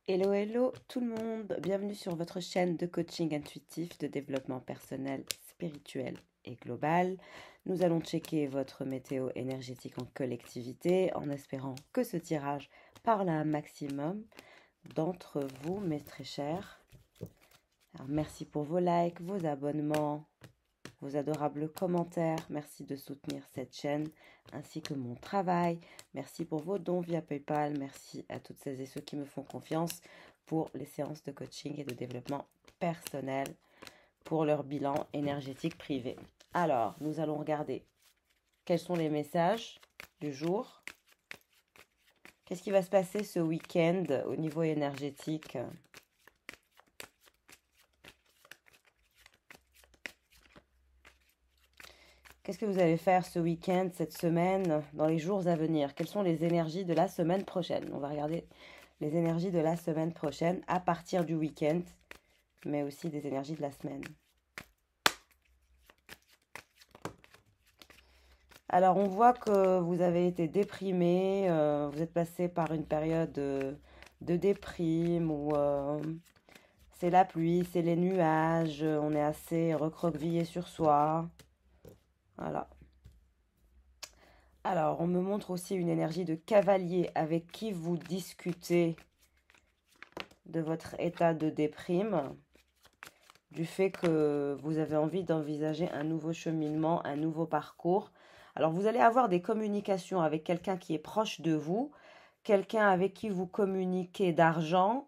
Hello, hello tout le monde, bienvenue sur votre chaîne de coaching intuitif, de développement personnel, spirituel et global. Nous allons checker votre météo énergétique en collectivité en espérant que ce tirage parle à un maximum d'entre vous, mes très chers. Alors, merci pour vos likes, vos abonnements, vos adorables commentaires. Merci de soutenir cette chaîne ainsi que mon travail. Merci pour vos dons via PayPal. Merci à toutes celles et ceux qui me font confiance pour les séances de coaching et de développement personnel pour leur bilan énergétique privé. Alors, nous allons regarder quels sont les messages du jour. Qu'est-ce qui va se passer ce week-end au niveau énergétique ? Qu'est-ce que vous allez faire ce week-end, cette semaine, dans les jours à venir? Quelles sont les énergies de la semaine prochaine? On va regarder les énergies de la semaine prochaine à partir du week-end, mais aussi des énergies de la semaine. Alors, on voit que vous avez été déprimé, vous êtes passé par une période de déprime où c'est la pluie, c'est les nuages, on est assez recroquevillé sur soi. Voilà. Alors, on me montre aussi une énergie de cavalier avec qui vous discutez de votre état de déprime, du fait que vous avez envie d'envisager un nouveau cheminement, un nouveau parcours. Alors, vous allez avoir des communications avec quelqu'un qui est proche de vous, quelqu'un avec qui vous communiquez d'argent,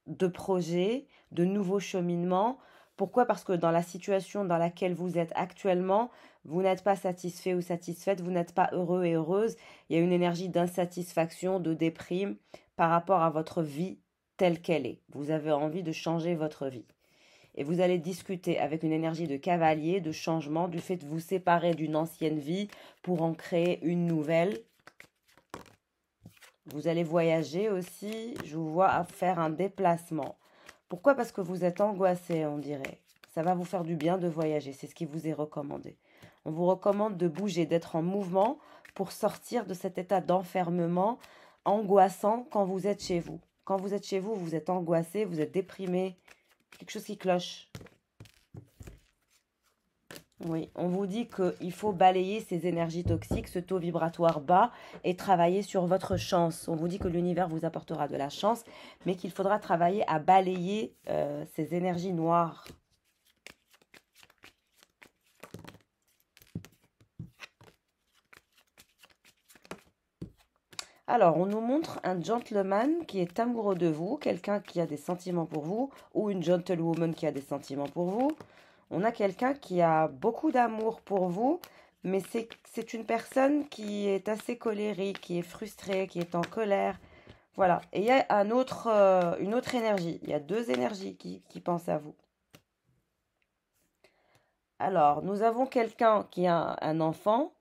de projets, de nouveaux cheminements. Pourquoi? Parce que dans la situation dans laquelle vous êtes actuellement, vous n'êtes pas satisfait ou satisfaite, vous n'êtes pas heureux et heureuse. Il y a une énergie d'insatisfaction, de déprime par rapport à votre vie telle qu'elle est. Vous avez envie de changer votre vie. Et vous allez discuter avec une énergie de cavalier, de changement, du fait de vous séparer d'une ancienne vie pour en créer une nouvelle. Vous allez voyager aussi, je vous vois à faire un déplacement. Pourquoi? Parce que vous êtes angoissé, on dirait. Ça va vous faire du bien de voyager, c'est ce qui vous est recommandé. On vous recommande de bouger, d'être en mouvement pour sortir de cet état d'enfermement angoissant quand vous êtes chez vous. Quand vous êtes chez vous, vous êtes angoissé, vous êtes déprimé, quelque chose qui cloche. Oui, on vous dit qu'il faut balayer ces énergies toxiques, ce taux vibratoire bas et travailler sur votre chance. On vous dit que l'univers vous apportera de la chance, mais qu'il faudra travailler à balayer ces énergies noires. Alors, on nous montre un gentleman qui est amoureux de vous, quelqu'un qui a des sentiments pour vous, ou une gentlewoman qui a des sentiments pour vous. On a quelqu'un qui a beaucoup d'amour pour vous, mais c'est une personne qui est assez colérique, qui est frustrée, qui est en colère. Voilà. Et il y a une autre énergie. Il y a deux énergies qui pensent à vous. Alors, nous avons quelqu'un qui a un enfant.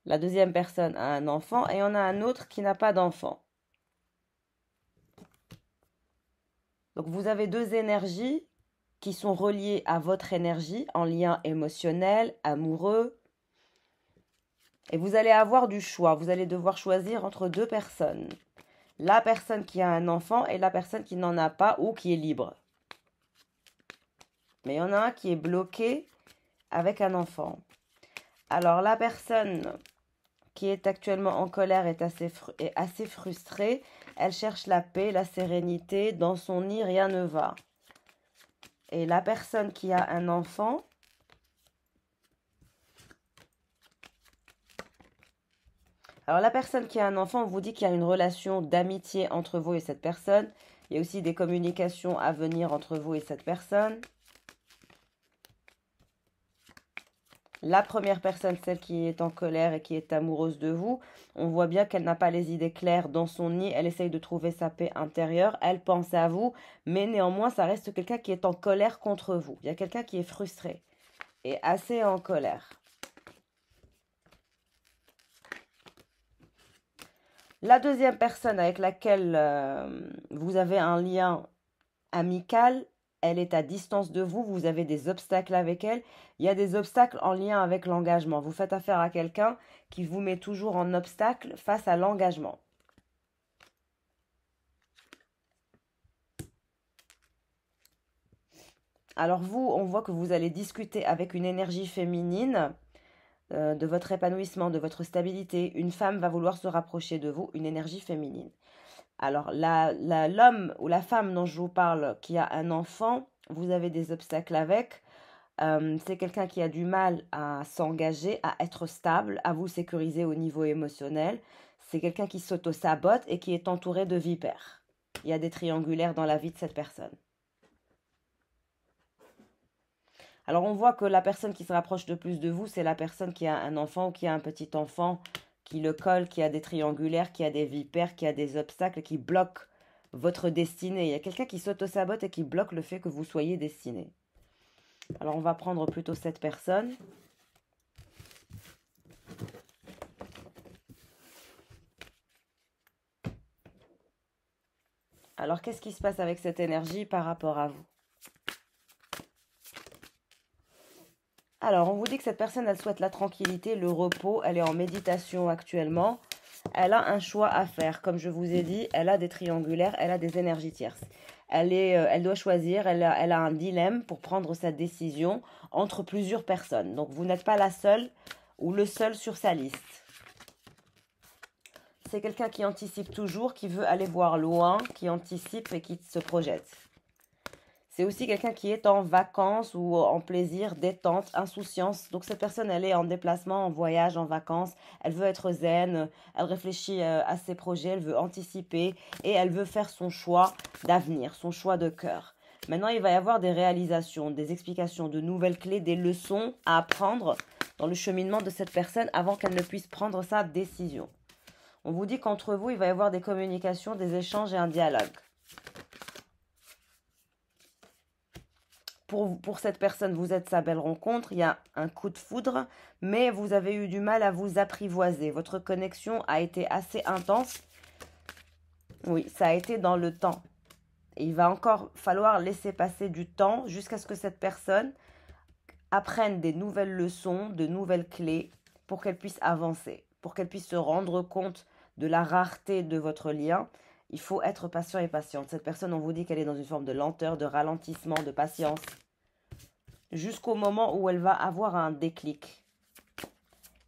La deuxième personne a un enfant. Et on a un autre qui n'a pas d'enfant. Donc, vous avez deux énergies qui sont reliées à votre énergie en lien émotionnel, amoureux. Et vous allez avoir du choix. Vous allez devoir choisir entre deux personnes. La personne qui a un enfant et la personne qui n'en a pas ou qui est libre. Mais il y en a un qui est bloqué avec un enfant. Alors la personne qui est actuellement en colère est assez frustrée. Elle cherche la paix, la sérénité. Dans son nid, rien ne va. Et la personne qui a un enfant, alors la personne qui a un enfant, on vous dit qu'il y a une relation d'amitié entre vous et cette personne. Il y a aussi des communications à venir entre vous et cette personne. La première personne, celle qui est en colère et qui est amoureuse de vous, on voit bien qu'elle n'a pas les idées claires dans son nid. Elle essaye de trouver sa paix intérieure. Elle pense à vous, mais néanmoins, ça reste quelqu'un qui est en colère contre vous. Il y a quelqu'un qui est frustré et assez en colère. La deuxième personne avec laquelle vous avez un lien amical, elle est à distance de vous, vous avez des obstacles avec elle. Il y a des obstacles en lien avec l'engagement. Vous faites affaire à quelqu'un qui vous met toujours en obstacle face à l'engagement. Alors vous, on voit que vous allez discuter avec une énergie féminine de votre épanouissement, de votre stabilité. Une femme va vouloir se rapprocher de vous, une énergie féminine. Alors l'homme ou la femme dont je vous parle qui a un enfant, vous avez des obstacles avec. C'est quelqu'un qui a du mal à s'engager, à être stable, à vous sécuriser au niveau émotionnel. C'est quelqu'un qui s'auto-sabote et qui est entouré de vipères. Il y a des triangulaires dans la vie de cette personne. Alors on voit que la personne qui se rapproche de plus de vous, c'est la personne qui a un enfant ou qui a un petit enfant, qui le colle, qui a des triangulaires, qui a des vipères, qui a des obstacles, qui bloque votre destinée. Il y a quelqu'un qui s'auto-sabote et qui bloque le fait que vous soyez destiné. Alors on va prendre plutôt cette personne. Alors qu'est-ce qui se passe avec cette énergie par rapport à vous? Alors, on vous dit que cette personne, elle souhaite la tranquillité, le repos, elle est en méditation actuellement. Elle a un choix à faire. Comme je vous ai dit, elle a des triangulaires, elle a des énergies tierces. Elle doit choisir, elle a un dilemme pour prendre sa décision entre plusieurs personnes. Donc, vous n'êtes pas la seule ou le seul sur sa liste. C'est quelqu'un qui anticipe toujours, qui veut aller voir loin, qui anticipe et qui se projette. C'est aussi quelqu'un qui est en vacances ou en plaisir, détente, insouciance. Donc cette personne, elle est en déplacement, en voyage, en vacances. Elle veut être zen, elle réfléchit à ses projets, elle veut anticiper et elle veut faire son choix d'avenir, son choix de cœur. Maintenant, il va y avoir des réalisations, des explications, de nouvelles clés, des leçons à apprendre dans le cheminement de cette personne avant qu'elle ne puisse prendre sa décision. On vous dit qu'entre vous, il va y avoir des communications, des échanges et un dialogue. Pour cette personne, vous êtes sa belle rencontre, il y a un coup de foudre, mais vous avez eu du mal à vous apprivoiser. Votre connexion a été assez intense. Oui, ça a été dans le temps. Et il va encore falloir laisser passer du temps jusqu'à ce que cette personne apprenne des nouvelles leçons, de nouvelles clés pour qu'elle puisse avancer, pour qu'elle puisse se rendre compte de la rareté de votre lien. Il faut être patient et patiente. Cette personne, on vous dit qu'elle est dans une forme de lenteur, de ralentissement, de patience, jusqu'au moment où elle va avoir un déclic.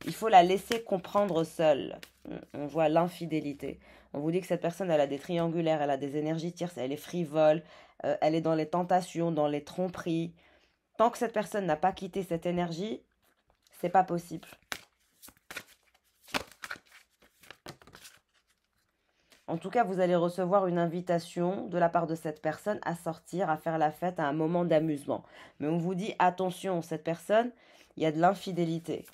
Il faut la laisser comprendre seule. On voit l'infidélité. On vous dit que cette personne, elle a des triangulaires, elle a des énergies tierces, elle est frivole, elle est dans les tentations, dans les tromperies. Tant que cette personne n'a pas quitté cette énergie, c'est pas possible. En tout cas, vous allez recevoir une invitation de la part de cette personne à sortir, à faire la fête, à un moment d'amusement. Mais on vous dit, attention, cette personne, il y a de l'infidélité.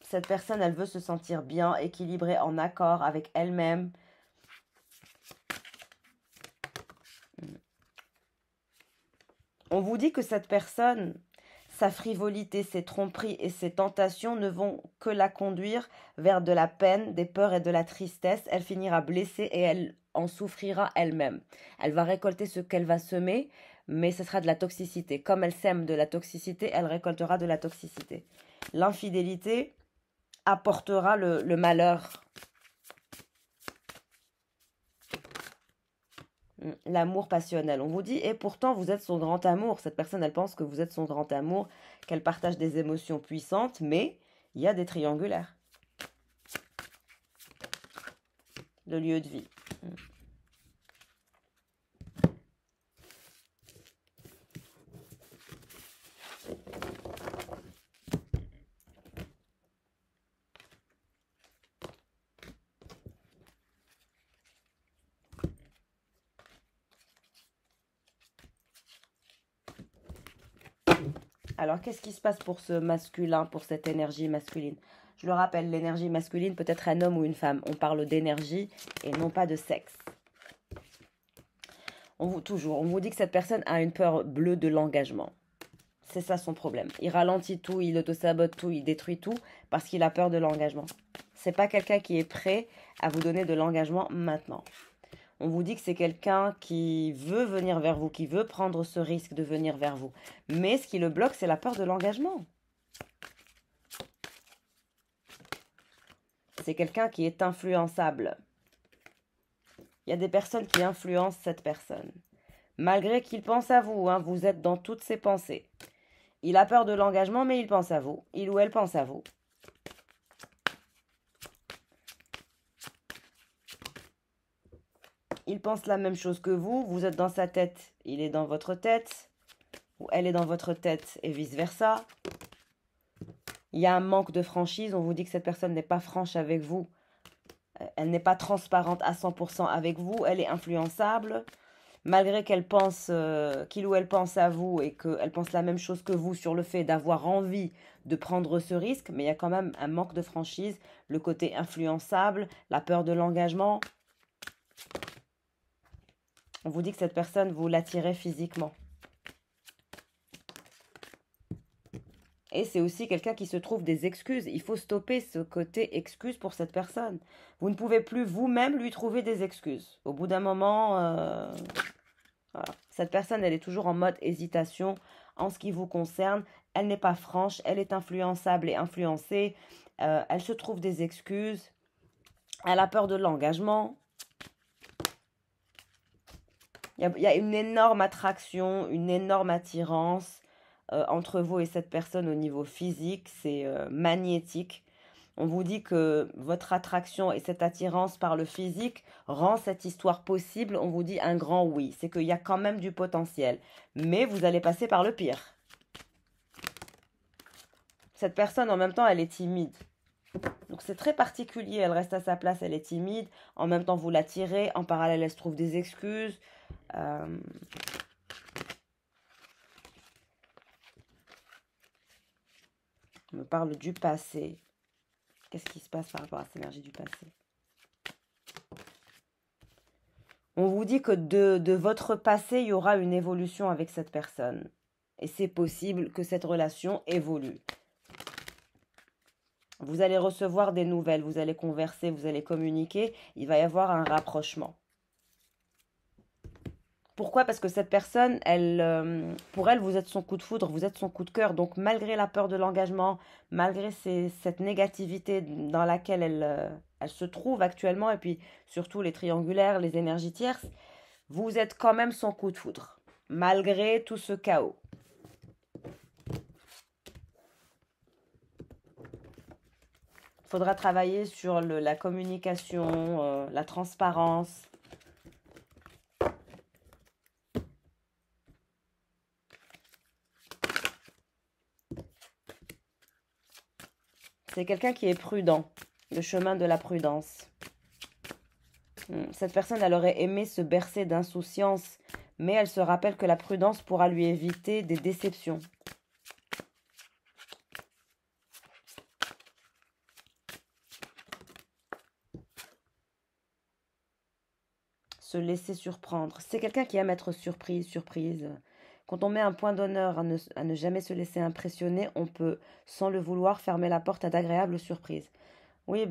Cette personne, elle veut se sentir bien, équilibrée, en accord avec elle-même. On vous dit que cette personne, sa frivolité, ses tromperies et ses tentations ne vont que la conduire vers de la peine, des peurs et de la tristesse. Elle finira blessée et elle en souffrira elle-même. Elle va récolter ce qu'elle va semer, mais ce sera de la toxicité. Comme elle sème de la toxicité, elle récoltera de la toxicité. L'infidélité apportera le malheur. L'amour passionnel. On vous dit, et pourtant vous êtes son grand amour. Cette personne, elle pense que vous êtes son grand amour, qu'elle partage des émotions puissantes, mais il y a des triangulaires. Le lieu de vie. Alors, qu'est-ce qui se passe pour ce masculin, pour cette énergie masculine? Je le rappelle, l'énergie masculine peut être un homme ou une femme. On parle d'énergie et non pas de sexe. On vous dit que cette personne a une peur bleue de l'engagement. C'est ça son problème. Il ralentit tout, il auto-sabote tout, il détruit tout parce qu'il a peur de l'engagement. C'est pas quelqu'un qui est prêt à vous donner de l'engagement maintenant. On vous dit que c'est quelqu'un qui veut venir vers vous, qui veut prendre ce risque de venir vers vous. Mais ce qui le bloque, c'est la peur de l'engagement. C'est quelqu'un qui est influençable. Il y a des personnes qui influencent cette personne. Malgré qu'il pense à vous, hein, vous êtes dans toutes ses pensées. Il a peur de l'engagement, mais il pense à vous. Il ou elle pense à vous. Il pense la même chose que vous. Vous êtes dans sa tête, il est dans votre tête. Ou elle est dans votre tête et vice-versa. Il y a un manque de franchise. On vous dit que cette personne n'est pas franche avec vous. Elle n'est pas transparente à 100% avec vous. Elle est influençable. Malgré qu'elle pense, qu'il ou elle pense à vous et qu'elle pense la même chose que vous sur le fait d'avoir envie de prendre ce risque, mais il y a quand même un manque de franchise, le côté influençable, la peur de l'engagement. On vous dit que cette personne, vous l'attirez physiquement. Et c'est aussi quelqu'un qui se trouve des excuses. Il faut stopper ce côté excuse pour cette personne. Vous ne pouvez plus vous-même lui trouver des excuses. Au bout d'un moment, voilà. Cette personne, elle est toujours en mode hésitation en ce qui vous concerne. Elle n'est pas franche, elle est influençable et influencée. Elle se trouve des excuses. Elle a peur de l'engagement. Il y a une énorme attraction, une énorme attirance entre vous et cette personne au niveau physique. C'est magnétique. On vous dit que votre attraction et cette attirance par le physique rend cette histoire possible. On vous dit un grand oui. C'est qu'il y a quand même du potentiel. Mais vous allez passer par le pire. Cette personne, en même temps, elle est timide. Donc c'est très particulier. Elle reste à sa place, elle est timide. En même temps, vous l'attirez. En parallèle, elle se trouve des excuses. On me parle du passé. Qu'est-ce qui se passe par rapport à cette énergie du passé? On vous dit que de votre passé, il y aura une évolution avec cette personne. Et c'est possible que cette relation évolue. Vous allez recevoir des nouvelles, vous allez converser, vous allez communiquer. Il va y avoir un rapprochement. Pourquoi? Parce que cette personne, pour elle, vous êtes son coup de foudre, vous êtes son coup de cœur. Donc malgré la peur de l'engagement, malgré cette négativité dans laquelle elle se trouve actuellement, et puis surtout les triangulaires, les énergies tierces, vous êtes quand même son coup de foudre, malgré tout ce chaos. Il faudra travailler sur la communication, la transparence. C'est quelqu'un qui est prudent, le chemin de la prudence. Cette personne, elle aurait aimé se bercer d'insouciance, mais elle se rappelle que la prudence pourra lui éviter des déceptions. Se laisser surprendre. C'est quelqu'un qui aime être surprise. Quand on met un point d'honneur à ne jamais se laisser impressionner, on peut, sans le vouloir, fermer la porte à d'agréables surprises. Oui,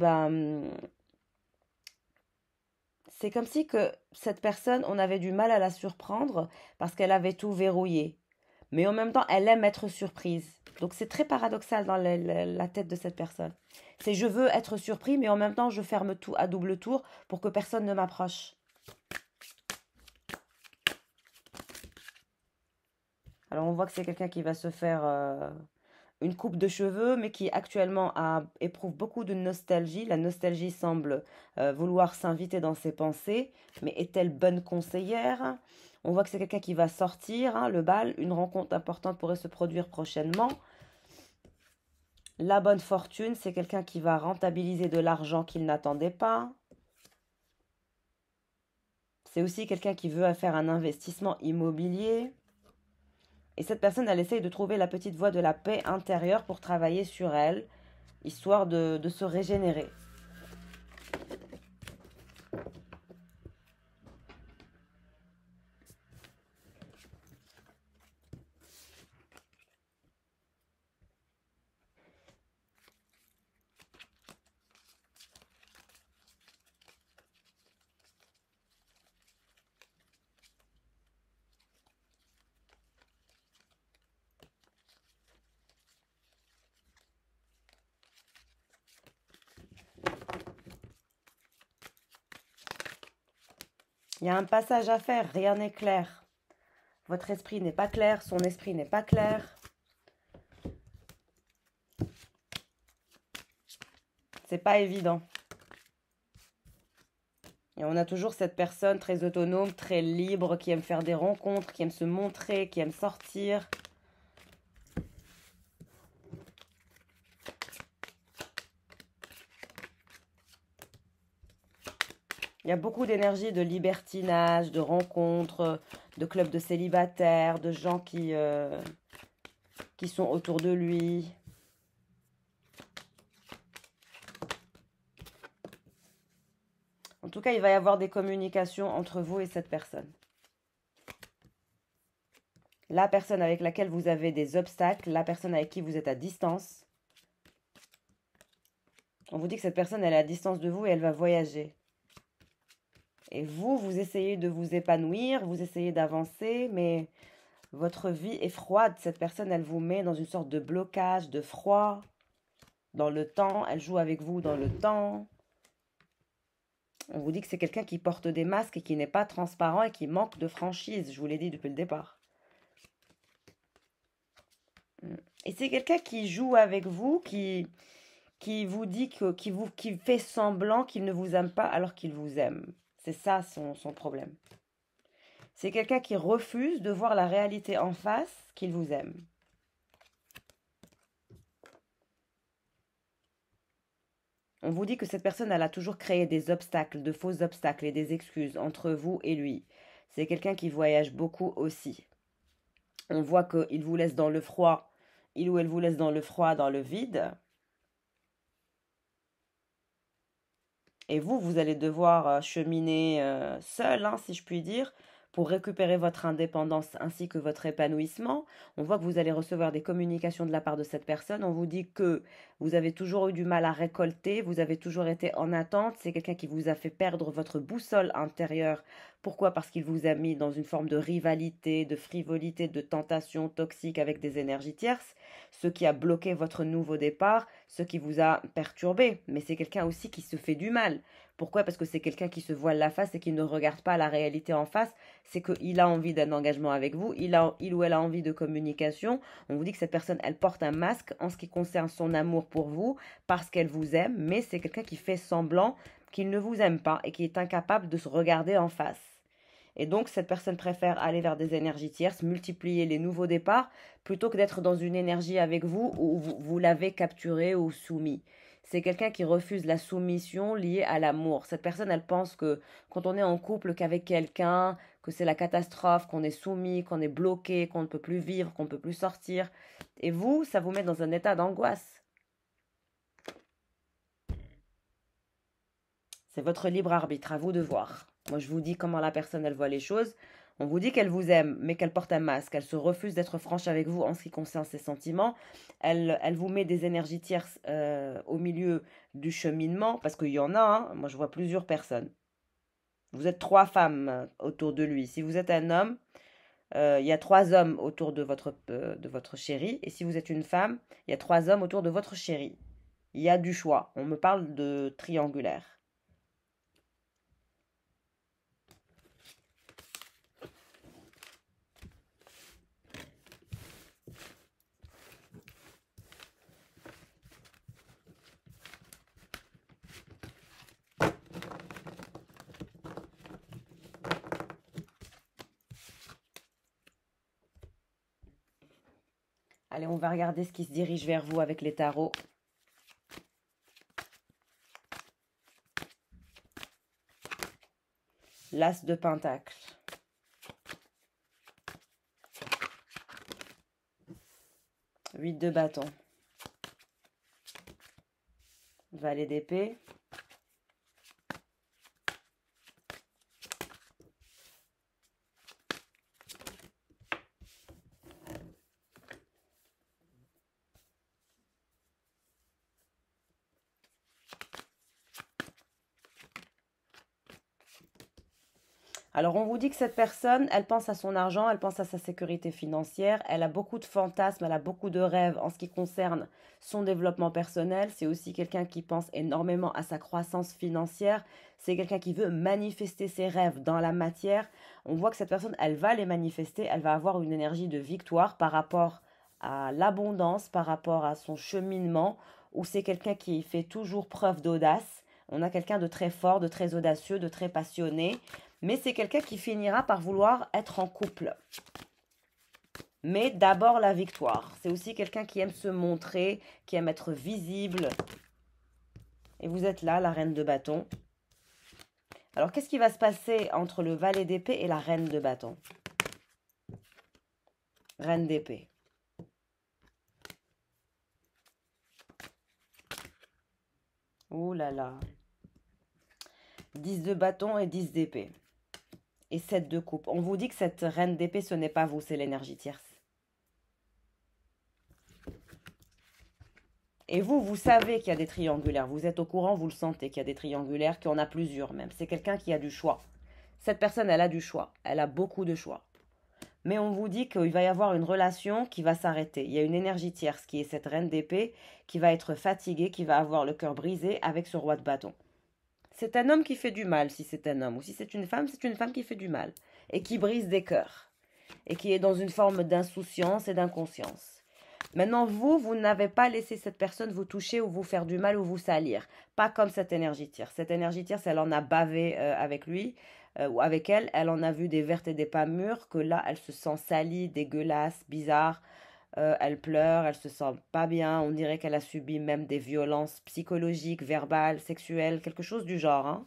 c'est comme si que cette personne, on avait du mal à la surprendre parce qu'elle avait tout verrouillé. Mais en même temps, elle aime être surprise. Donc c'est très paradoxal dans la tête de cette personne. C'est je veux être surpris, mais en même temps, je ferme tout à double tour pour que personne ne m'approche. Alors on voit que c'est quelqu'un qui va se faire une coupe de cheveux, mais qui actuellement éprouve beaucoup de nostalgie. La nostalgie semble vouloir s'inviter dans ses pensées, mais est-elle bonne conseillère? On voit que c'est quelqu'un qui va sortir, hein, le bal. Une rencontre importante pourrait se produire prochainement. La bonne fortune, c'est quelqu'un qui va rentabiliser de l'argent qu'il n'attendait pas. C'est aussi quelqu'un qui veut faire un investissement immobilier. Et cette personne, elle essaye de trouver la petite voie de la paix intérieure pour travailler sur elle, histoire de se régénérer. Il y a un passage à faire, rien n'est clair. Votre esprit n'est pas clair, son esprit n'est pas clair. C'est pas évident. Et on a toujours cette personne très autonome, très libre, qui aime faire des rencontres, qui aime se montrer, qui aime sortir. Il y a beaucoup d'énergie de libertinage, de rencontres, de clubs de célibataires, de gens qui sont autour de lui. En tout cas, il va y avoir des communications entre vous et cette personne. La personne avec laquelle vous avez des obstacles, la personne avec qui vous êtes à distance. On vous dit que cette personne, elle est à distance de vous et elle va voyager. Et vous, vous essayez de vous épanouir, vous essayez d'avancer, mais votre vie est froide. Cette personne, elle vous met dans une sorte de blocage, de froid, dans le temps. Elle joue avec vous dans le temps. On vous dit que c'est quelqu'un qui porte des masques et qui n'est pas transparent et qui manque de franchise. Je vous l'ai dit depuis le départ. Et c'est quelqu'un qui joue avec vous, qui vous dit qui fait semblant qu'il ne vous aime pas alors qu'il vous aime. C'est ça son problème. C'est quelqu'un qui refuse de voir la réalité en face, qu'il vous aime. On vous dit que cette personne, elle a toujours créé des obstacles, de faux obstacles et des excuses entre vous et lui. C'est quelqu'un qui voyage beaucoup aussi. On voit qu'il vous laisse dans le froid, il ou elle vous laisse dans le froid, dans le vide. Et vous allez devoir cheminer seul, hein, si je puis dire, pour récupérer votre indépendance ainsi que votre épanouissement. On voit que vous allez recevoir des communications de la part de cette personne. On vous dit que vous avez toujours eu du mal à récolter, vous avez toujours été en attente. C'est quelqu'un qui vous a fait perdre votre boussole intérieure. Pourquoi? Parce qu'il vous a mis dans une forme de rivalité, de frivolité, de tentation toxique avec des énergies tierces, ce qui a bloqué votre nouveau départ, ce qui vous a perturbé. Mais c'est quelqu'un aussi qui se fait du mal. Pourquoi? Parce que c'est quelqu'un qui se voile la face et qui ne regarde pas la réalité en face. C'est qu'il a envie d'un engagement avec vous, il ou elle a envie de communication. On vous dit que cette personne, elle porte un masque en ce qui concerne son amour pour vous, parce qu'elle vous aime, mais c'est quelqu'un qui fait semblant qu'il ne vous aime pas et qui est incapable de se regarder en face. Et donc, cette personne préfère aller vers des énergies tierces, multiplier les nouveaux départs, plutôt que d'être dans une énergie avec vous où vous l'avez capturé ou soumis. C'est quelqu'un qui refuse la soumission liée à l'amour. Cette personne, elle pense que quand on est en couple qu'avec quelqu'un, que c'est la catastrophe, qu'on est soumis, qu'on est bloqué, qu'on ne peut plus vivre, qu'on ne peut plus sortir. Et vous, ça vous met dans un état d'angoisse. C'est votre libre arbitre, à vous de voir. Moi, je vous dis comment la personne, elle voit les choses. On vous dit qu'elle vous aime, mais qu'elle porte un masque. Elle se refuse d'être franche avec vous en ce qui concerne ses sentiments. Elle vous met des énergies tierces au milieu du cheminement, parce qu'il y en a, hein. Moi, je vois plusieurs personnes. Vous êtes 3 femmes autour de lui. Si vous êtes un homme, il y a 3 hommes autour de votre chéri. Et si vous êtes une femme, il y a 3 hommes autour de votre chéri. Il y a du choix. On me parle de triangulaire. Allez, on va regarder ce qui se dirige vers vous avec les tarots. L'As de Pentacle. Huit de bâton. Valet d'épée. Alors, on vous dit que cette personne, elle pense à son argent, elle pense à sa sécurité financière, elle a beaucoup de fantasmes, elle a beaucoup de rêves en ce qui concerne son développement personnel. C'est aussi quelqu'un qui pense énormément à sa croissance financière. C'est quelqu'un qui veut manifester ses rêves dans la matière. On voit que cette personne, elle va les manifester, elle va avoir une énergie de victoire par rapport à l'abondance, par rapport à son cheminement, ou c'est quelqu'un qui fait toujours preuve d'audace. On a quelqu'un de très fort, de très audacieux, de très passionné. Mais c'est quelqu'un qui finira par vouloir être en couple. Mais d'abord la victoire. C'est aussi quelqu'un qui aime se montrer, qui aime être visible. Et vous êtes là, la reine de bâton. Alors, qu'est-ce qui va se passer entre le valet d'épée et la reine de bâton? Reine d'épée. Ouh là là. 10 de bâton et 10 d'épée. Et 7 de coupe. On vous dit que cette reine d'épée, ce n'est pas vous, c'est l'énergie tierce. Et vous, vous savez qu'il y a des triangulaires. Vous êtes au courant, vous le sentez qu'il y a des triangulaires, qu'il y en a plusieurs même. C'est quelqu'un qui a du choix. Cette personne, elle a du choix. Elle a beaucoup de choix. Mais on vous dit qu'il va y avoir une relation qui va s'arrêter. Il y a une énergie tierce qui est cette reine d'épée qui va être fatiguée, qui va avoir le cœur brisé avec ce roi de bâton. C'est un homme qui fait du mal si c'est un homme. Ou si c'est une femme qui fait du mal. Et qui brise des cœurs. Et qui est dans une forme d'insouciance et d'inconscience. Maintenant, vous n'avez pas laissé cette personne vous toucher ou vous faire du mal ou vous salir. Pas comme cette énergie tierce. Cette énergie tierce, elle en a bavé avec lui ou avec elle. Elle en a vu des vertes et des pas mûres, que là, elle se sent salie, dégueulasse, bizarre. Elle pleure, elle se sent pas bien. On dirait qu'elle a subi même des violences psychologiques, verbales, sexuelles, quelque chose du genre. Hein.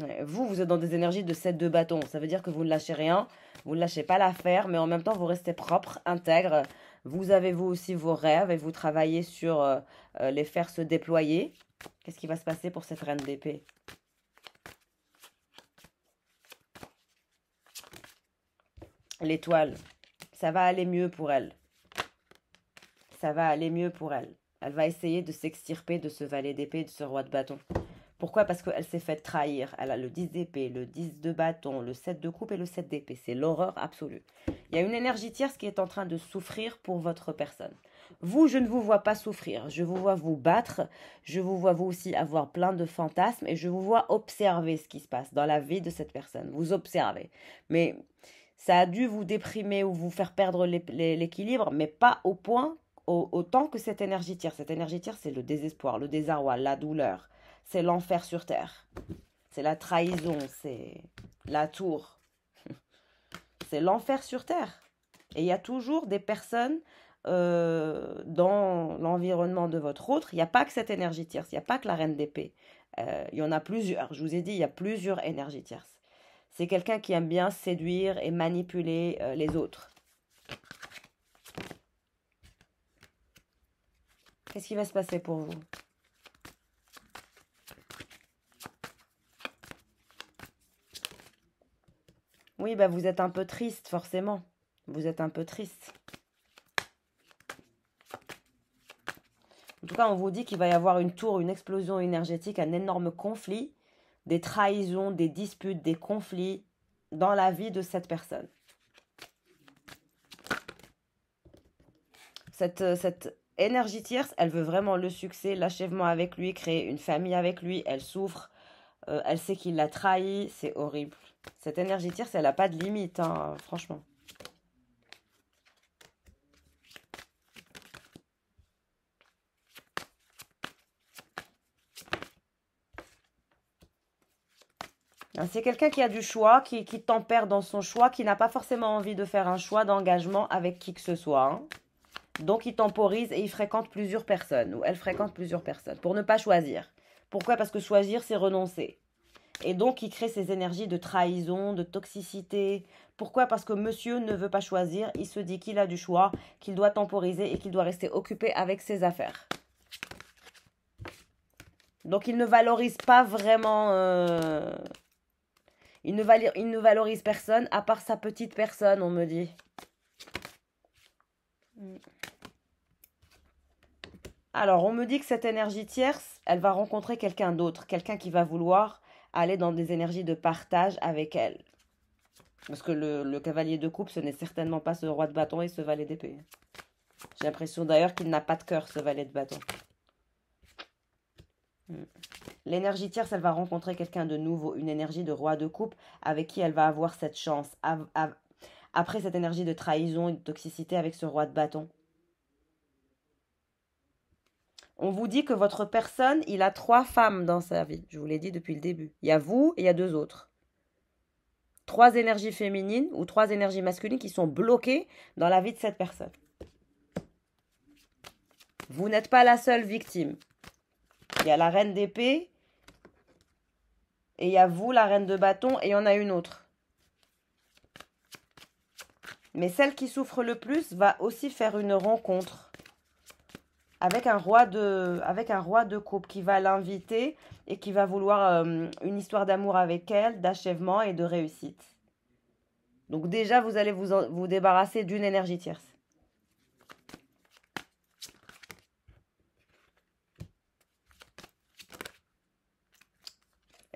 Ouais, vous êtes dans des énergies de 7 de bâton. Ça veut dire que vous ne lâchez rien, vous ne lâchez pas l'affaire, mais en même temps, vous restez propre, intègre. Vous avez vous aussi vos rêves et vous travaillez sur les faire se déployer. Qu'est-ce qui va se passer pour cette reine d'épée? L'étoile. Ça va aller mieux pour elle. Ça va aller mieux pour elle. Elle va essayer de s'extirper de ce valet d'épée, de ce roi de bâton. Pourquoi? Parce qu'elle s'est fait trahir. Elle a le 10 d'épée, le 10 de bâton, le 7 de coupe et le 7 d'épée. C'est l'horreur absolue. Il y a une énergie tierce qui est en train de souffrir pour votre personne. Vous, je ne vous vois pas souffrir. Je vous vois vous battre. Je vous vois vous aussi avoir plein de fantasmes. Et je vous vois observer ce qui se passe dans la vie de cette personne. Vous observez. Mais ça a dû vous déprimer ou vous faire perdre l'équilibre, mais pas au point, autant que cette énergie tierce. Cette énergie tierce, c'est le désespoir, le désarroi, la douleur. C'est l'enfer sur terre. C'est la trahison, c'est la tour. C'est l'enfer sur terre. Et il y a toujours des personnes dans l'environnement de votre autre. Il n'y a pas que cette énergie tierce, il n'y a pas que la reine d'épée. Il y en a plusieurs. Je vous ai dit, il y a plusieurs énergies tierces. C'est quelqu'un qui aime bien séduire et manipuler les autres. Qu'est-ce qui va se passer pour vous? Oui, bah vous êtes un peu triste, forcément. Vous êtes un peu triste. En tout cas, on vous dit qu'il va y avoir une tour, une explosion énergétique, un énorme conflit, des trahisons, des disputes, des conflits dans la vie de cette personne. Cette énergie tierce, elle veut vraiment le succès, l'achèvement avec lui, créer une famille avec lui, elle souffre, elle sait qu'il l'a trahi, c'est horrible. Cette énergie tierce, elle n'a pas de limite, hein, franchement. C'est quelqu'un qui a du choix, qui tempère dans son choix, qui n'a pas forcément envie de faire un choix d'engagement avec qui que ce soit. Hein. Donc, il temporise et il fréquente plusieurs personnes, ou elle fréquente plusieurs personnes, pour ne pas choisir. Pourquoi? Parce que choisir, c'est renoncer. Et donc, il crée ces énergies de trahison, de toxicité. Pourquoi? Parce que monsieur ne veut pas choisir. Il se dit qu'il a du choix, qu'il doit temporiser et qu'il doit rester occupé avec ses affaires. Donc, il ne valorise pas vraiment... Il ne valorise personne à part sa petite personne, on me dit. Alors, on me dit que cette énergie tierce, elle va rencontrer quelqu'un d'autre, quelqu'un qui va vouloir aller dans des énergies de partage avec elle. Parce que le cavalier de coupe, ce n'est certainement pas ce roi de bâton et ce valet d'épée. J'ai l'impression d'ailleurs qu'il n'a pas de cœur, ce valet de bâton. L'énergie tierce, elle va rencontrer quelqu'un de nouveau, une énergie de roi de coupe avec qui elle va avoir cette chance. Après cette énergie de trahison et de toxicité avec ce roi de bâton. On vous dit que votre personne, il a 3 femmes dans sa vie. Je vous l'ai dit depuis le début. Il y a vous et il y a 2 autres. 3 énergies féminines ou 3 énergies masculines qui sont bloquées dans la vie de cette personne. Vous n'êtes pas la seule victime. Il y a la reine d'épée et il y a vous, la reine de bâton, et il y en a une autre. Mais celle qui souffre le plus va aussi faire une rencontre avec un roi de coupe qui va l'inviter et qui va vouloir une histoire d'amour avec elle, d'achèvement et de réussite. Donc déjà, vous allez vous débarrasser d'une énergie tierce.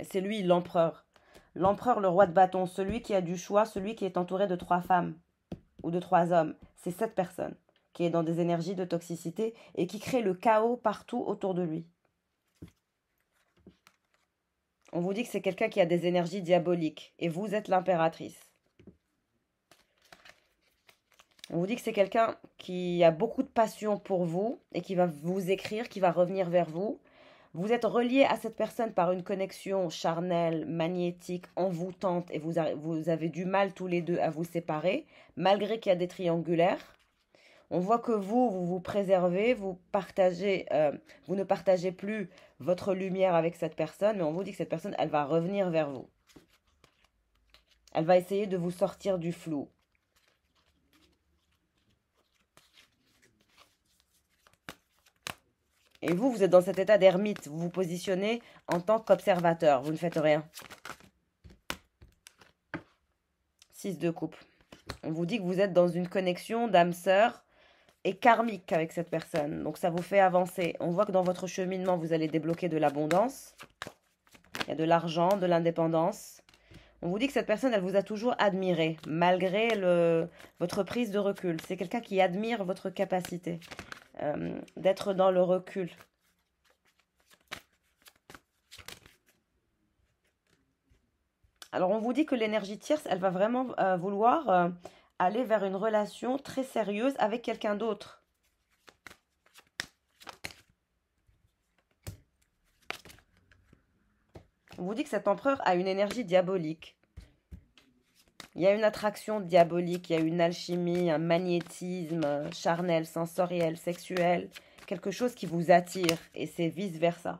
C'est lui, l'empereur. L'empereur, le roi de bâton, celui qui a du choix, celui qui est entouré de 3 femmes ou de 3 hommes. C'est cette personne qui est dans des énergies de toxicité et qui crée le chaos partout autour de lui. On vous dit que c'est quelqu'un qui a des énergies diaboliques et vous êtes l'impératrice. On vous dit que c'est quelqu'un qui a beaucoup de passion pour vous et qui va vous écrire, qui va revenir vers vous. Vous êtes relié à cette personne par une connexion charnelle, magnétique, envoûtante et vous avez du mal tous les deux à vous séparer, malgré qu'il y a des triangulaires. On voit que vous préservez, vous ne partagez plus votre lumière avec cette personne, mais on vous dit que cette personne, elle va revenir vers vous. Elle va essayer de vous sortir du flou. Et vous êtes dans cet état d'ermite. Vous vous positionnez en tant qu'observateur. Vous ne faites rien. 6 de coupe. On vous dit que vous êtes dans une connexion d'âme sœur et karmique avec cette personne. Donc ça vous fait avancer. On voit que dans votre cheminement, vous allez débloquer de l'abondance. Il y a de l'argent, de l'indépendance. On vous dit que cette personne, elle vous a toujours admiré, malgré votre prise de recul. C'est quelqu'un qui admire votre capacité d'être dans le recul. Alors, on vous dit que l'énergie tierce, elle va vraiment vouloir aller vers une relation très sérieuse avec quelqu'un d'autre. On vous dit que cet empereur a une énergie diabolique. Il y a une attraction diabolique, il y a une alchimie, un magnétisme charnel, sensoriel, sexuel, quelque chose qui vous attire et c'est vice-versa.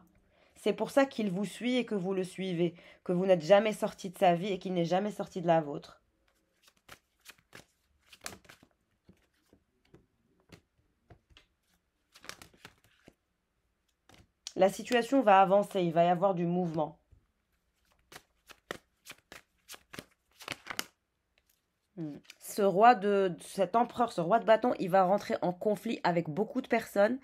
C'est pour ça qu'il vous suit et que vous le suivez, que vous n'êtes jamais sorti de sa vie et qu'il n'est jamais sorti de la vôtre. La situation va avancer, il va y avoir du mouvement. Cet empereur, ce roi de bâton, il va rentrer en conflit avec beaucoup de personnes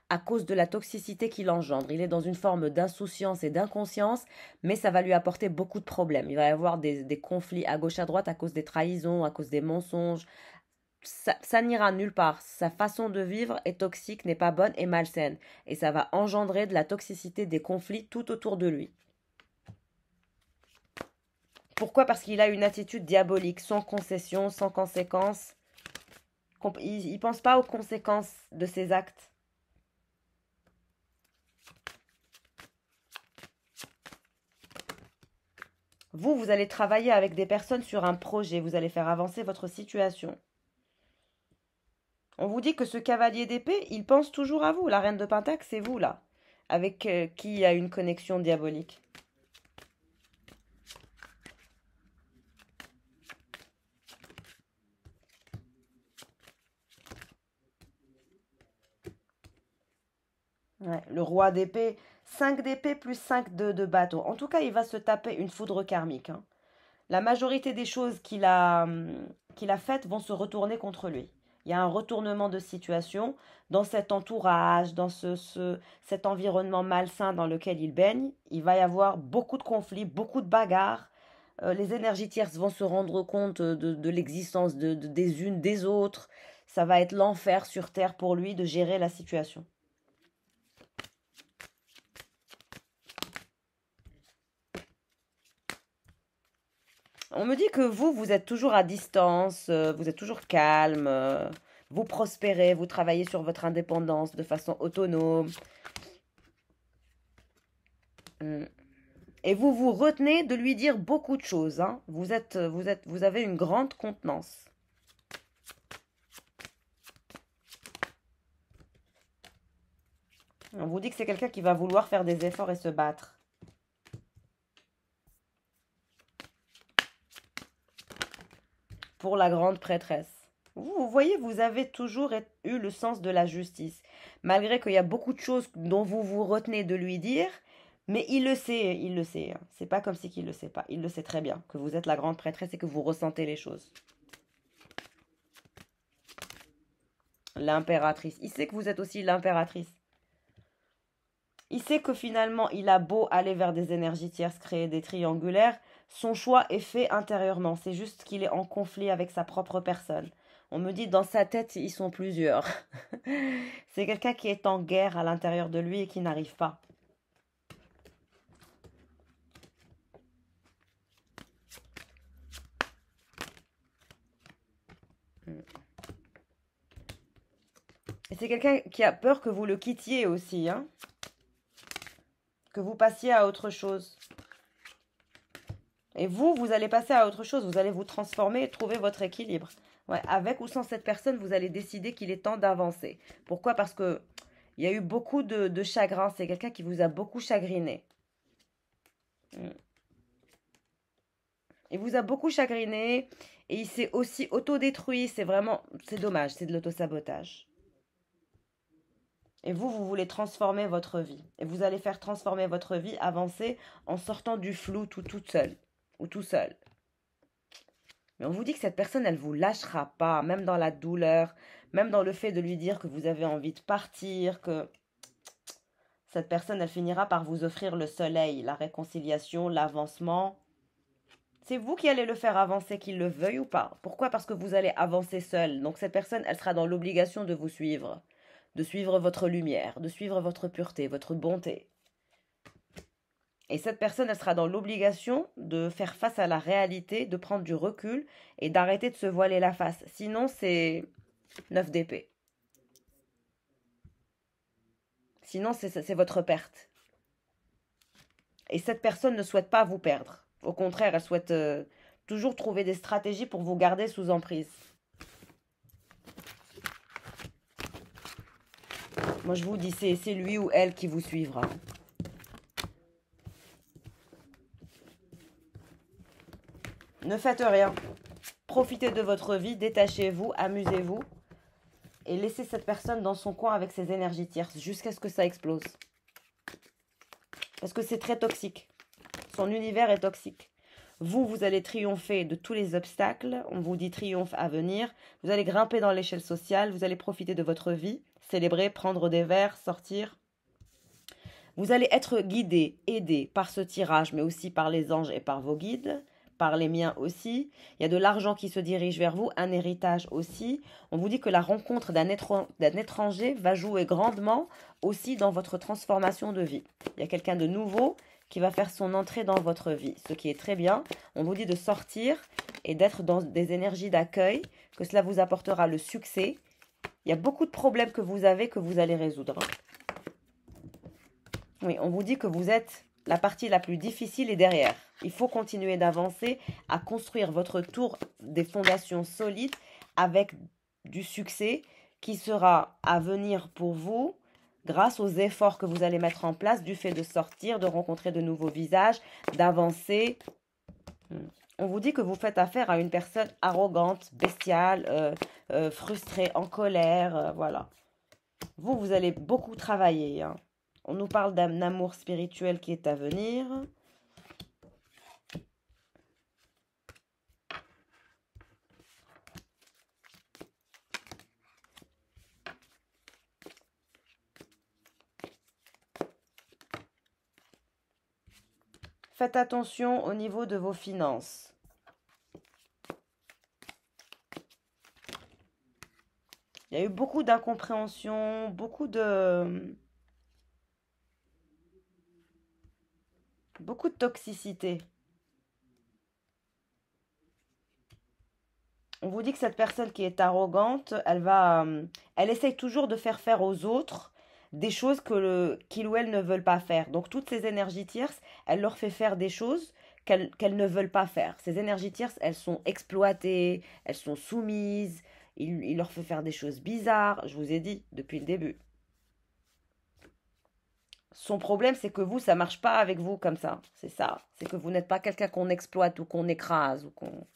à cause de la toxicité qu'il engendre. Il est dans une forme d'insouciance et d'inconscience, mais ça va lui apporter beaucoup de problèmes. Il va y avoir des conflits à gauche à droite à cause des trahisons, à cause des mensonges. Ça n'ira nulle part. Sa façon de vivre est toxique, n'est pas bonne et malsaine. Et ça va engendrer de la toxicité, des conflits tout autour de lui. Pourquoi? Parce qu'il a une attitude diabolique, sans concession, sans conséquences. Il ne pense pas aux conséquences de ses actes. Vous allez travailler avec des personnes sur un projet. Vous allez faire avancer votre situation. On vous dit que ce cavalier d'épée, il pense toujours à vous. La reine de Pentacle, c'est vous, là. Avec qui il y a une connexion diabolique. Ouais, le roi d'épée, 5 d'épée plus 5 de bâton. En tout cas, il va se taper une foudre karmique. La majorité des choses qu'il a faites vont se retourner contre lui. Il Il y a un retournement de situation dans cet entourage, dans cet environnement malsain dans lequel il baigne. Il va y avoir beaucoup de conflits, beaucoup de bagarres. Les énergies tierces vont se rendre compte de l'existence des unes des autres. Ça va être l'enfer sur Terre pour lui de gérer la situation. On me dit que vous êtes toujours à distance, vous êtes toujours calme, vous prospérez, vous travaillez sur votre indépendance de façon autonome. Mm. Et vous vous retenez de lui dire beaucoup de choses, hein. Vous avez une grande contenance. On vous dit que c'est quelqu'un qui va vouloir faire des efforts et se battre. Pour la grande prêtresse. Vous voyez, vous avez toujours eu le sens de la justice. Malgré qu'il y a beaucoup de choses dont vous vous retenez de lui dire, mais il le sait, il le sait, hein. C'est pas comme si qu'il le sait pas. Il le sait très bien que vous êtes la grande prêtresse et que vous ressentez les choses. L'impératrice. Il sait que vous êtes aussi l'impératrice. Il sait que finalement, il a beau aller vers des énergies tierces, créer des triangulaires, son choix est fait intérieurement. C'est juste qu'il est en conflit avec sa propre personne. On me dit dans sa tête, ils sont plusieurs. C'est quelqu'un qui est en guerre à l'intérieur de lui et qui n'arrive pas. Et c'est quelqu'un qui a peur que vous le quittiez aussi, hein, que vous passiez à autre chose. Et vous allez passer à autre chose. Vous allez vous transformer et trouver votre équilibre. Ouais, avec ou sans cette personne, vous allez décider qu'il est temps d'avancer. Pourquoi? Parce que il y a eu beaucoup de chagrin. C'est quelqu'un qui vous a beaucoup chagriné. Il vous a beaucoup chagriné et il s'est aussi autodétruit. C'est vraiment, c'est dommage, c'est de l'autosabotage. Et vous voulez transformer votre vie. Et vous allez faire transformer votre vie, avancer en sortant du flou toute seule ou tout seul. Mais on vous dit que cette personne, elle ne vous lâchera pas, même dans la douleur, même dans le fait de lui dire que vous avez envie de partir, que cette personne, elle finira par vous offrir le soleil, la réconciliation, l'avancement. C'est vous qui allez le faire avancer, qu'il le veuille ou pas. Pourquoi? Parce que vous allez avancer seul. Donc cette personne, elle sera dans l'obligation de vous suivre, de suivre votre lumière, de suivre votre pureté, votre bonté. Et cette personne, elle sera dans l'obligation de faire face à la réalité, de prendre du recul et d'arrêter de se voiler la face. Sinon, c'est 9 d'épée. Sinon, c'est votre perte. Et cette personne ne souhaite pas vous perdre. Au contraire, elle souhaite toujours trouver des stratégies pour vous garder sous emprise. Moi, je vous dis, c'est lui ou elle qui vous suivra. Ne faites rien. Profitez de votre vie, détachez-vous, amusez-vous. Et laissez cette personne dans son coin avec ses énergies tierces jusqu'à ce que ça explose. Parce que c'est très toxique. Son univers est toxique. Vous allez triompher de tous les obstacles. On vous dit triomphe à venir. Vous allez grimper dans l'échelle sociale. Vous allez profiter de votre vie. Célébrer, prendre des verres, sortir. Vous allez être guidé, aidé par ce tirage, mais aussi par les anges et par vos guides. Par les miens aussi. Il y a de l'argent qui se dirige vers vous, un héritage aussi. On vous dit que la rencontre d'un étranger va jouer grandement aussi dans votre transformation de vie. Il y a quelqu'un de nouveau qui va faire son entrée dans votre vie, ce qui est très bien. On vous dit de sortir et d'être dans des énergies d'accueil, que cela vous apportera le succès. Il y a beaucoup de problèmes que vous avez que vous allez résoudre. Oui, on vous dit que vous êtes la partie la plus difficile est derrière. Il faut continuer d'avancer, à construire votre tour des fondations solides avec du succès qui sera à venir pour vous grâce aux efforts que vous allez mettre en place du fait de sortir, de rencontrer de nouveaux visages, d'avancer. On vous dit que vous faites affaire à une personne arrogante, bestiale, frustrée, en colère, voilà. Vous allez beaucoup travailler, hein. On nous parle d'un amour spirituel qui est à venir. Faites attention au niveau de vos finances. Il y a eu beaucoup d'incompréhension, beaucoup de toxicité. On vous dit que cette personne qui est arrogante, elle essaye toujours de faire aux autres des choses qu'ils ou elles ne veulent pas faire. Donc toutes ces énergies tierces, elle leur fait faire des choses qu'elles ne veulent pas faire. Ces énergies tierces, elles sont exploitées, elles sont soumises, il leur fait faire des choses bizarres, je vous ai dit depuis le début. Son problème, c'est que vous, ça marche pas avec vous comme ça. C'est ça. C'est que vous n'êtes pas quelqu'un qu'on exploite ou qu'on écrase ou qu'on...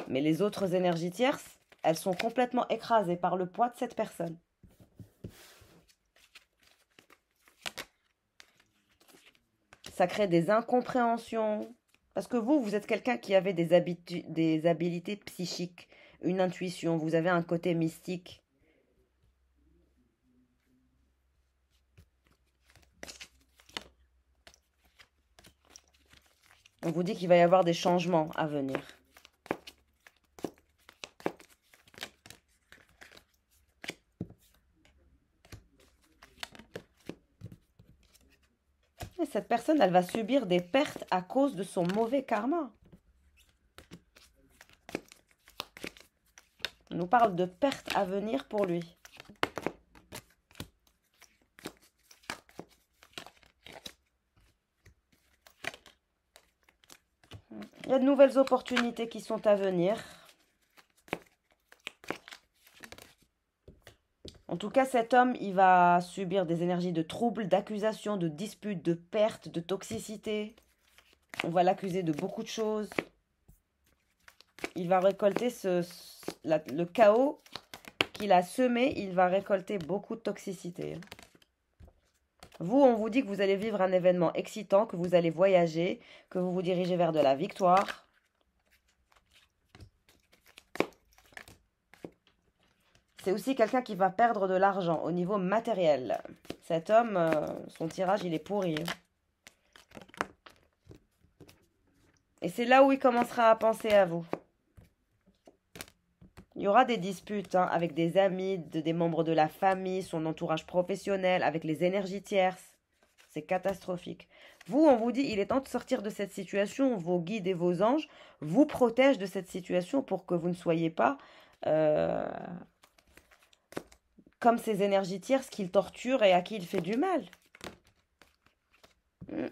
Mais les autres énergies tierces, elles sont complètement écrasées par le poids de cette personne. Ça crée des incompréhensions. Parce que vous êtes quelqu'un qui avait des habilités psychiques, une intuition, vous avez un côté mystique. On vous dit qu'il va y avoir des changements à venir. Et cette personne, elle va subir des pertes à cause de son mauvais karma. On nous parle de pertes à venir pour lui. Il y a de nouvelles opportunités qui sont à venir. En tout cas, cet homme, il va subir des énergies de troubles, d'accusations, de disputes, de pertes, de toxicité. On va l'accuser de beaucoup de choses. Il va récolter le chaos qu'il a semé. Il va récolter beaucoup de toxicité. Vous, on vous dit que vous allez vivre un événement excitant, que vous allez voyager, que vous vous dirigez vers de la victoire. C'est aussi quelqu'un qui va perdre de l'argent au niveau matériel. Cet homme, son tirage, il est pourri. Et c'est là où il commencera à penser à vous. Il y aura des disputes avec des amis, des membres de la famille, son entourage professionnel, avec les énergies tierces. C'est catastrophique. Vous, on vous dit, il est temps de sortir de cette situation. Vos guides et vos anges vous protègent de cette situation pour que vous ne soyez pas comme ces énergies tierces qu'il torture et à qui il fait du mal.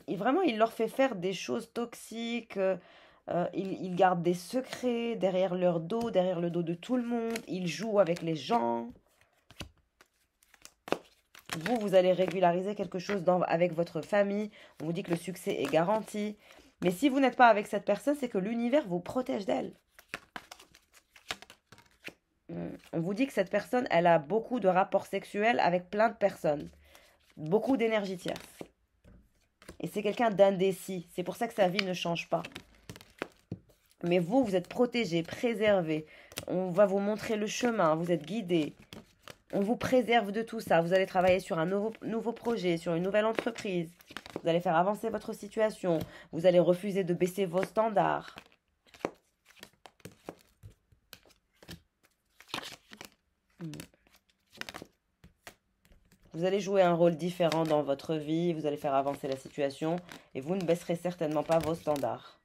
Vraiment, il leur fait faire des choses toxiques. Il garde des secrets derrière leur dos, derrière le dos de tout le monde. Il joue avec les gens. Vous allez régulariser quelque chose avec votre famille. On vous dit que le succès est garanti. Mais si vous n'êtes pas avec cette personne, c'est que l'univers vous protège d'elle. On vous dit que cette personne, elle a beaucoup de rapports sexuels avec plein de personnes. Beaucoup d'énergie tierce. Et c'est quelqu'un d'indécis. C'est pour ça que sa vie ne change pas. Mais vous êtes protégé, préservé. On va vous montrer le chemin. Vous êtes guidé. On vous préserve de tout ça. Vous allez travailler sur un nouveau projet, sur une nouvelle entreprise. Vous allez faire avancer votre situation. Vous allez refuser de baisser vos standards. Vous allez jouer un rôle différent dans votre vie. Vous allez faire avancer la situation. Et vous ne baisserez certainement pas vos standards.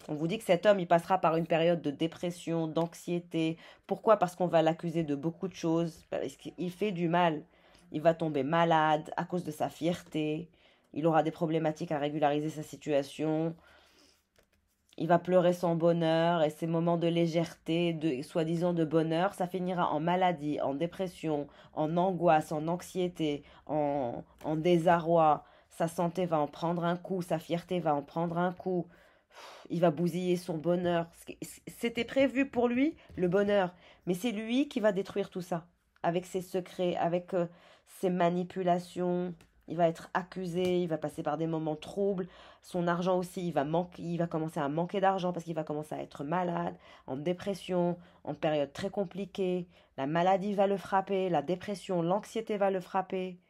On vous dit que cet homme, il passera par une période de dépression, d'anxiété. Pourquoi? Parce qu'on va l'accuser de beaucoup de choses. Parce qu'il fait du mal. Il va tomber malade à cause de sa fierté. Il aura des problématiques à régulariser sa situation. Il va pleurer son bonheur et ses moments de légèreté, soi-disant de bonheur, ça finira en maladie, en dépression, en angoisse, en anxiété, en désarroi. Sa santé va en prendre un coup, sa fierté va en prendre un coup. Il va bousiller son bonheur. C'était prévu pour lui, le bonheur. Mais c'est lui qui va détruire tout ça. Avec ses secrets, avec ses manipulations. Il va être accusé, il va passer par des moments troubles. Son argent aussi, il va commencer à manquer d'argent parce qu'il va commencer à être malade, en dépression, en période très compliquée. La maladie va le frapper, la dépression, l'anxiété va le frapper.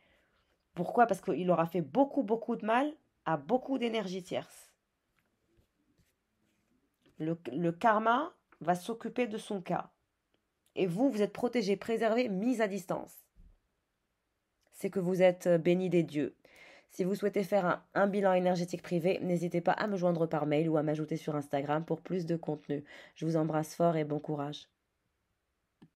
Pourquoi? Parce qu'il aura fait beaucoup, beaucoup de mal à beaucoup d'énergies tierces. Le karma va s'occuper de son cas. Et vous, vous êtes protégé, préservé, mis à distance. C'est que vous êtes béni des dieux. Si vous souhaitez faire un bilan énergétique privé, n'hésitez pas à me joindre par mail ou à m'ajouter sur Instagram pour plus de contenu. Je vous embrasse fort et bon courage.